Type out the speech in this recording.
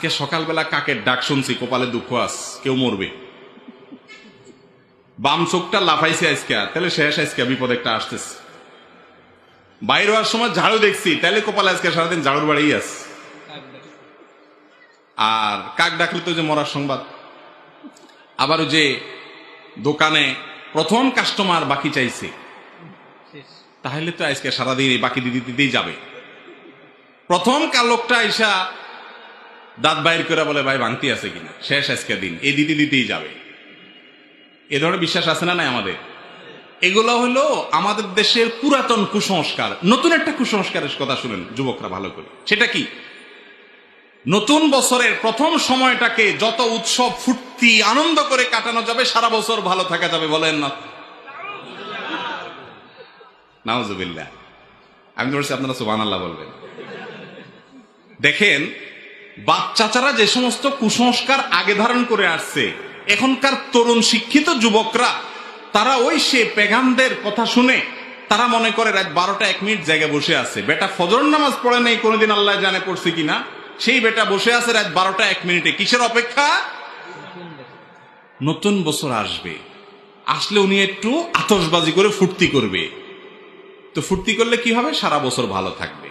আজকে সকালবেলা কাকের ডাক শুনছি, কপালে দুঃখ আস, কেউ মরবে। বাম চোখটা লাফাইছে আজকে, তাহলে শেষ আজকে বিপদ একটা আসতেছে। বাইরে হওয়ার সময় ঝাড়ু দেখছি, তাহলে কপালে আজকে সারাদিন ঝাড়ুর বাড়ি আস। আর কাক ডাকলে তো যে মরার সংবাদ। আবার যে দোকানে প্রথম কাস্টমার বাকি চাইছে, তাহলে তো আজকে সারাদিন এই বাকি দিতে দিতেই যাবে। প্রথম লোকটা আইসা দাঁত বাইর করে বলে ভাই ভাঙতি আছে কিনা, শেষ আজকে দিন, এই দিতে দিতেই যাবে। এ ধরনের বিশ্বাস আছে না নাই আমাদের? এগুলো হলো আমাদের দেশের পুরাতন কুসংস্কার। নতুন একটা কুসংস্কারের কথা শুনেন যুবকরা ভালো করে। সেটা কি? নতুন বছরের প্রথম সময়টাকে যত উৎসব ফুর্তি আনন্দ করে কাটানো যাবে, সারা বছর ভালো থাকা যাবে। বলেন না নাউজুবিল্লাহ? আমি বলছি আপনারা সুবহানাল্লাহ বলবেন। দেখেন, বাচ্চাচারা যে সমস্ত কুসংস্কার আগে ধারণ করে আসছে, এখনকার তরুণ শিক্ষিত যুবকরা তারা ওই সে পেগামদের কথা শুনে তারা মনে করে রাত 12টা 1 মিনিট জায়গায় বসে আছে। বেটা ফজর নামাজ পড়ে নেই, কোনোদিন আল্লাহ জানে পড়ছে কিনা, সেই বেটা বসে আছে রাত 12টা 1 মিনিটে। কিসের অপেক্ষা? নতুন বছর আসবে, আসলে উনি একটু আতশবাজি করে ফুর্তি করবে। তো ফুর্তি করলে কি হবে? সারা বছর ভালো থাকবে।